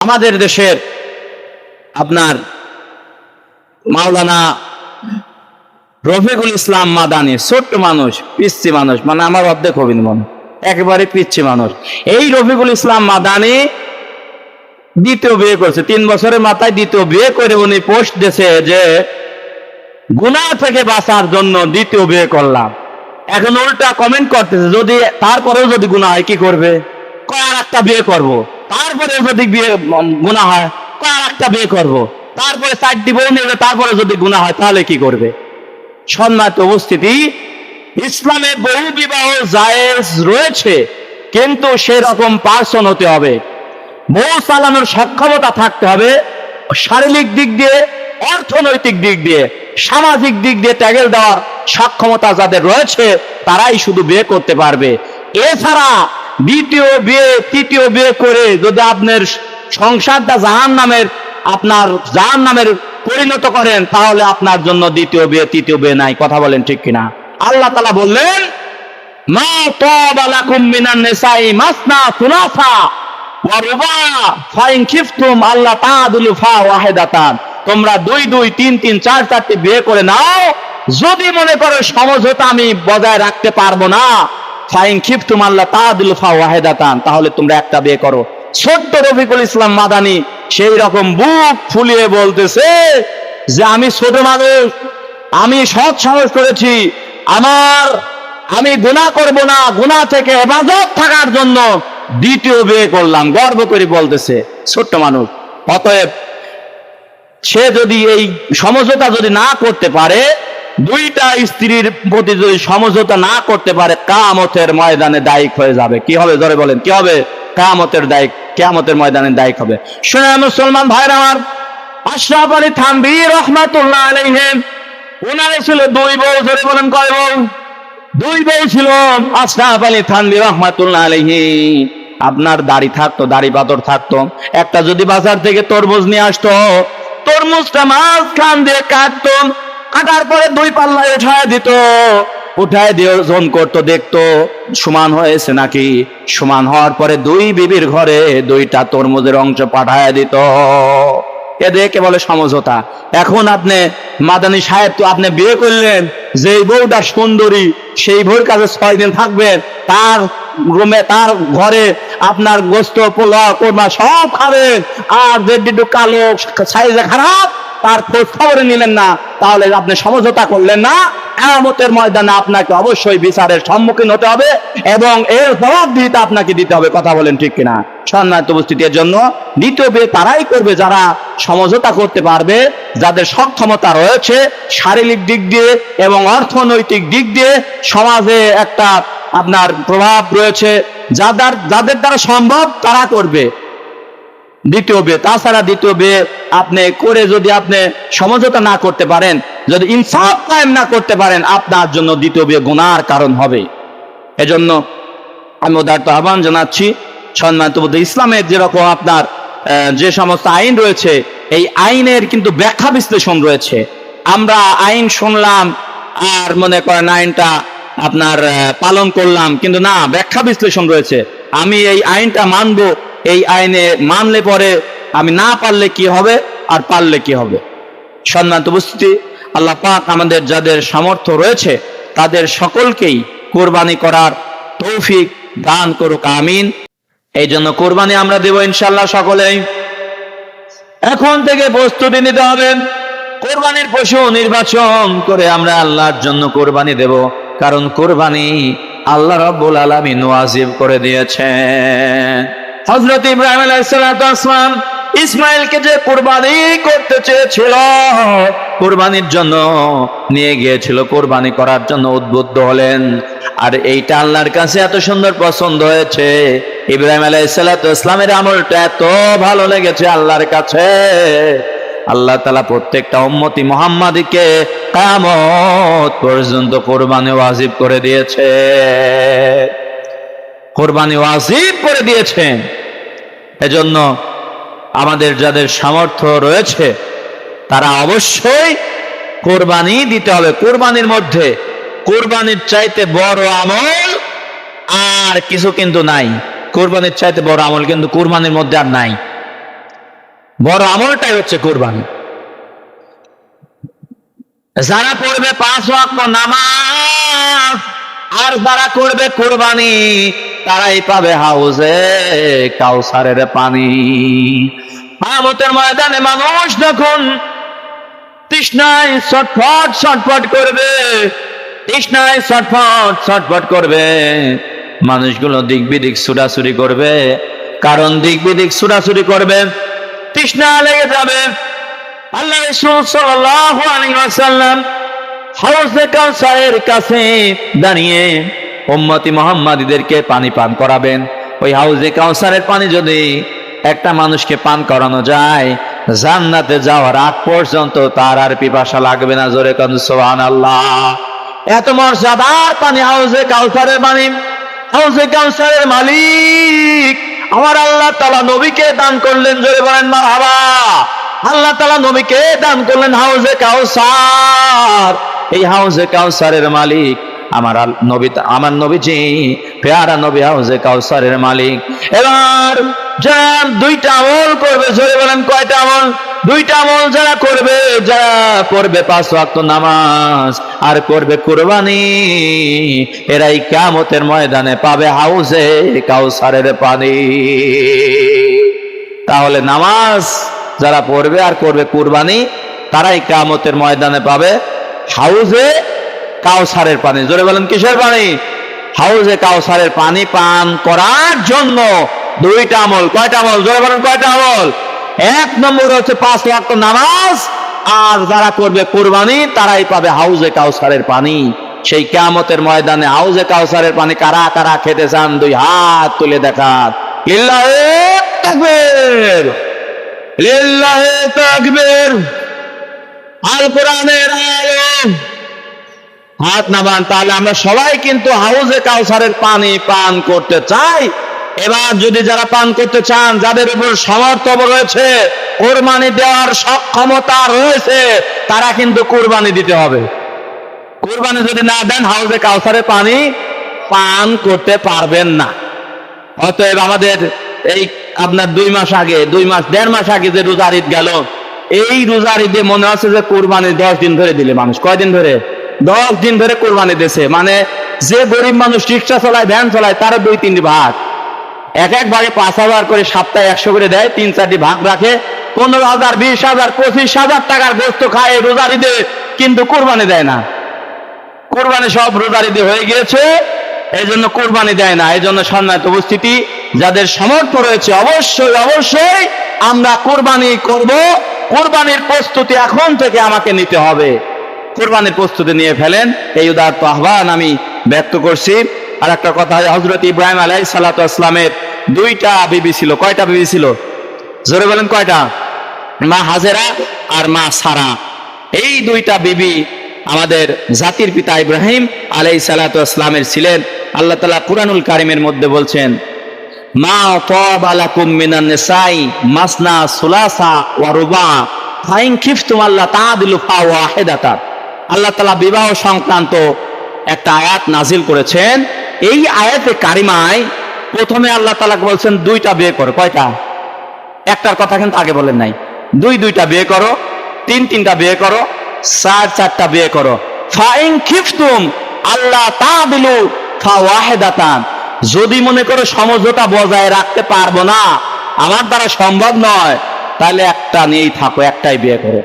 আমাদের দেশের আপনার মাওলানা রফিকুল ইসলাম মাদানী, ছোট্ট মানুষ, পিচ্ছি মানুষ, মানে আমার অর্ধেক হবিন মনে, একেবারে পিচ্ছি মানুষ। এই রফিকুল ইসলাম মাদানী দ্বিতীয় বিয়ে করছে, 3 বছরের মাথায় দ্বিতীয় বিয়ে করে উনি পোস্ট দিয়েছে যে গুনাহ থেকে বাঁচার জন্য দ্বিতীয় বিয়ে করলাম। এখন উল্টা কমেন্ট করতেছে, যদি তারপরেও যদি গুনাহ হয় কি করবে? কয় আর একটা বিয়ে করবো। তারপরে যদি বিয়ে গুনাহ হয়, কয় আর একটা বিয়ে করবো। তারপরে 4টি বউ নিয়ে তারপরে যদি গুনাহ হয় তাহলে কি করবে? সম্মানিত উপস্থিতি, ইসলামে বহু বিবাহ জায়েজ রয়েছে, কিন্তু সেরকম পার্সন হতে হবে, বউ চালানোর সক্ষমতা থাকতে হবে, শারীরিক দিক দিয়ে, অর্থনৈতিক দিক দিয়ে, সামাজিক দিক দিয়ে ট্যাগেল দেওয়ার সক্ষমতা যাদের রয়েছে তারাই শুধু বিয়ে করতে পারবে। এছাড়া দ্বিতীয় বিয়ে, তৃতীয় বিয়ে করে যদি আপনার সংসারটা জাহান্নামের পরিণত করেন, তাহলে আপনার জন্য দ্বিতীয় বিয়ে, তৃতীয় বিয়ে নাই। কথা বলেন ঠিক কিনা? আল্লাহ তাআলা বললেন, মা তাবা লাকুম মিনান নিসাই মাসনা সুলাসা ওয়া রুবা ফাইন খিফতুম আল্লাহ তাআদুলু ফাওয়াহিদাতান। তোমরা 2 2 3 3 4 4টি বিয়ে করে নাও, যদি মনে করো সমঝোতা আমি বজায় রাখতে পারবো না, ফাইন খিফতুম আল্লাহ তাআদুলু ফাওয়াহিদাতান, তাহলে তোমরা একটা বিয়ে করো। ছোট্ট রফিকুল ইসলাম মাদানী সেই রকম বুক ফুলিয়ে বলতেছে যে আমি ছোট মানুষ, আমি সৎ সাহস করেছি, আমি গুনাহ করব না, গুনাহ থেকে হেফাজত থাকার জন্য দ্বিতীয় বিয়ে করলাম, গর্ব করে বলতেছে ছোট্ট মানুষ। অতএব সে যদি এই সমঝোতা যদি না করতে পারে, 2টা স্ত্রীর প্রতি যদি সমঝোতা না করতে পারে, কিয়ামতের ময়দানে দায়ী হয়ে যাবে। কি হবে? জোরে বলেন, কি হবে? কিয়ামতের ময়দানে দায়ী হবে। শুনে মুসলমান ভাইরা আমার, আশরাফ আলী থানভী রাহমাতুল্লাহ আলাইহি, ওনার ছিল 2 বউ। জোরে বলেন, কয় বউ? 2 বউ ছিল আশরাফ আলী থানভী রাহমাতুল্লাহ আলাইহি। আপনার দাড়ি থাকতো, দাড়ি পাথর থাকতো, একটা যদি বাজার থেকে তরমুজ নিয়ে আসতো, তরমুজটা মাঝখান দিয়ে কাটতো, কাটার পরে 2 পাল্লায় উঠায় দিয়ে ওজন করতো, দেখতো সমান হয়েছে নাকি। সমান হওয়ার পরে 2 বিবির ঘরে 2টা তরমুজের অংশ পাঠায় দিত। এদেরকে বলে সমঝোতা। এখন আপনি মাদানী সাহেব, তো আপনি বিয়ে করলেন, যেই বউটা সুন্দরী সেই বউর কাছে 6 দিন থাকবেন, তার রুমে, তার ঘরে আপনার গোস্ত, পোলাও, কোরমা সব খাবেন, আর যেটি কালো, সাইজে খারাপ, তার খোঁজ খবরে নিলেন না, তাহলে আপনি সমঝোতা করলেন না। কিয়ামতের ময়দানে আপনাকে অবশ্যই বিচারের সম্মুখীন হতে হবে এবং এর জবাবদিহিতা আপনাকে দিতে হবে। কথা বলেন ঠিক কিনা? সম্মানিত উপস্থিতি, এর জন্য দ্বিতীয় বিয়ে তারাই করবে যারা সমঝোতা করতে পারবে, যাদের সক্ষমতা রয়েছে শারীরিক দিক দিয়ে এবং অর্থনৈতিক দিক দিয়ে, সমাজে একটা আপনার প্রভাব রয়েছে, যাদের দ্বারা সম্ভব তারা করবে দ্বিতীয় বিয়ে। তাছাড়া দ্বিতীয় বিয়ে আপনি করে যদি আপনি সমঝোতা না করতে পারেন, যদি ইনসাফ কায়েম না করতে পারেন, আপনার জন্য দ্বিতীয় বিয়ে গুনাহর কারণ হবে। এজন্য আমি উদারত আহ্বান জানাচ্ছি, সম্মানিত বুদ্ধ, ইসলামের যেরকম আপনার যে সমস্ত আইন রয়েছে, এই আইনের কিন্তু ব্যাখ্যা বিশ্লেষণ রয়েছে। আমরা আইন শুনলাম আর মনে করেন আইনটা আপনার পালন করলাম, কিন্তু না, ব্যাখ্যা বিশ্লেষণ রয়েছে। আমি এই আইনটা মানবো, এই আইনে মানলে পরে আমি না পারলে কি হবে আর পারলে কি হবে। সম্মানিত উপস্থিতি, আল্লাহ পাক আমাদের যাদের সামর্থ্য রয়েছে তাদের সকলকেই কোরবানি করার তৌফিক দান করুক, আমিন। এই জন্য কোরবানি আমরা দেব ইনশাআল্লাহ সকলেই। এখন থেকে প্রস্তুতি নিতে হবে, কোরবানির পশু নির্বাচন করে আমরা আল্লাহর জন্য কোরবানি দেব, কারণ কোরবানি আল্লাহ রাব্বুল আলামিন ওয়াজিব করে দিয়েছেন। হযরত ইব্রাহিম আলাইহিস সালাম ইসমাইলকে যে কোরবানি করতে চেয়েছিল, কোরবানির জন্য নিয়ে গিয়েছিল, কোরবানি করার জন্য উদ্বুদ্ধ হলেন, আর এইটা আল্লাহর কাছে এত সুন্দর পছন্দ হয়েছে, ইব্রাহিম আলাইহিস সালামের আমলটা এত ভালো লেগেছে আল্লাহর কাছে, আল্লাহ তাআলা প্রত্যেকটা উম্মতি মুহাম্মাদীকে কিয়ামত পর্যন্ত কোরবানি ওয়াজিব করে দিয়েছে, কোরবানি ওয়াজিব করে দিয়েছেন। এজন্য আমাদের যাদের সামর্থ্য রয়েছে তারা অবশ্যই কোরবানি দিতে হবে। কোরবানির মধ্যে কোরবানির চাইতে বড় আমল আর কিছু কিন্তু নাই। কোরবানির চাইতে বড় আমল কিন্তু কোরবানির মধ্যে আর নাই। বড় আমলটাই হচ্ছে কোরবানি। যারা পড়বে 5 ওয়াক্ত নামাজ আর যারা করবে কোরবানি, তারাই পাবে হাউজে কাউসারের পানি। কিয়ামতের ময়দানে মানুষ যখন তৃষ্ণায় ছটফট ছটফট করবে, তৃষ্ণায় ছটফট ছটফট করবে, মানুষগুলো দিক বিদিক ছুটাছুটি করবে। কারণ দিক বিদিক ছুটাছুটি করবে, তৃষ্ণা লেগে যাবে। আল্লাহ রাসূল সাল্লাল্লাহু আলাইহি ওয়াসাল্লাম হাউজে কাউসারের কাছে দাঁড়িয়ে উম্মতি মুহাম্মাদীদেরকে পানি পান করাবেন। ওই হাউজে কাউসারের পানি যদি একটা মানুষকে পান করানো যায়, জান্নাতে যাওয়ার আগ পর্যন্ত তার আর পিপাসা লাগবে না। জোরে কান সুবহানাল্লাহ। এত মর্যাদার পানি হাউজে কাউসারের পানি। হাউজে কাউসারের মালিক আমার আল্লাহ তাআলা নবীকে দান করলেন। জোরে বলেন মারহাবা। আল্লাহ তাআলা নবীকে দান করলেন হাউজে কাউসার। এই হাউজে কাউসারের মালিক আমার নবীজি, পেয়ারা নবী হাউজে কাউসারের মালিক। এবার যারা 2টা আমল করবে, জোরে বলেন কয়টা আমল? 2টা আমল যারা করবে, যারা পড়বে 5 ওয়াক্ত নামাজ আর করবে কুরবানি, এরাই কিয়ামতের ময়দানে পাবে হাউজে কাউসারের পানি। তাহলে নামাজ যারা পড়বে আর করবে কুরবানি, তারাই কিয়ামতের ময়দানে পাবে হাউজে কাউসারের পানি। জোরে বলেন কিসের পানি? হাউজে কাউসারের পানি পান করার জন্য 2টা আমল। কয়টা আমল? জোরে বলেন কয়টা আমল? 1 নম্বর হচ্ছে 5 ওয়াক্ত নামাজ, আর যারা করবে কুরবানি তারাই পাবে হাউজে কাউসারের পানি। সেই কিয়ামতের ময়দানে হাউজে কাউসারের পানি কারা কারা খেতে চান? 2 হাত তুলে দেখান। লিল্লাহি তাকবীর, লিল্লাহি তাকবীর। আল কোরআনের আলো। হাত নামান। তাহলে আমরা সবাই কিন্তু হাউজে কাউসারের পানি পান করতে চাই। এবার যদি যারা পান করতে চান, যাদের উপর সামর্থ্য রয়েছে, কুরবানি দেওয়ার সক্ষমতা রয়েছে, তারা কিন্তু কুরবানি দিতে হবে। কুরবানি যদি না দেন, হাউজে কাউসারের পানি পান করতে পারবেন না। অতএব আমাদের এই আপনার 2 মাস আগে, 1.5 মাস আগে যে রোজার ঈদ গেল, এই রোজার ঈদে মনে আছে যে কুরবানি 10 দিন ধরে দিলে মানুষ। কয়দিন ধরে? 10 দিন ধরে কুরবানি দিয়েছে। মানে যে গরিব মানুষ রিক্সা চালায়, ভ্যান চালায়, তারা 2-3 ভাগ, এক ভাগে 5,000 করে, সপ্তাহে 100 করে দেয়, 3-4টি ভাগ রাখে। 15,000, 20,000, 25,000 টাকার গোস্ত খায় রোজার ঈদে, কিন্তু কুরবানি দেয় না। কুরবানি সব রোজার ঈদে হয়ে গিয়েছে, এই জন্য কুরবানি দেয় না। এই জন্য সম্মানিত উপস্থিতি, যাদের সামর্থ্য রয়েছে, অবশ্যই অবশ্যই আমরা কুরবানি করব। কুরবানির প্রস্তুতি এখন থেকে আমাকে নিতে হবে। কুরবানির প্রস্তুতি নিয়ে ফেলেন, এই উদাত্ত আহ্বান আমি ব্যক্ত করছি। আর একটা কথা, হযরত ইব্রাহিম আলাইহিস সালাতু ওয়াস সালামের 2টা বিবি ছিল। কয়টা বিবি ছিল? জোরে বলেন কয়টা? মা হাজেরা আর মা সারা। এই 2টা বিবি আমাদের জাতির পিতা ইব্রাহিম আলাইহিস সালাতু ওয়াস সালামের ছিলেন। আল্লাহ তাআলা কুরআনুল কারীমের মধ্যে বলছেন, মা তাবা লাকুম মিনান নিসাই মাসনা সুলাসা ওয়া রুবা ফাইন খিফতুম আল্লাহ তাআদিলু ফাওয়াহিদাতান। আল্লাহ তাআলা বিবাহ সংক্রান্ত একটা আয়াত নাজিল করেছেন। এই আয়াতে কারিমায় প্রথমে আল্লাহ তাআলা বলছেন 2টা বিয়ে করো। কয়টা? একটার কথা কিন্তু আগে বলেন নাই। 2টা বিয়ে করো, 3টা বিয়ে করো, 4টা বিয়ে করো। ফাইন খিফতুম আল্লাহ তাআদিলু ফাওয়াহিদাতান। যদি মনে করো সমঝোতা বজায় রাখতে পারবো না, আমার দ্বারা সম্ভব নয়, তাহলে একটা নিয়েই থাকো, একটাই বিয়ে করো।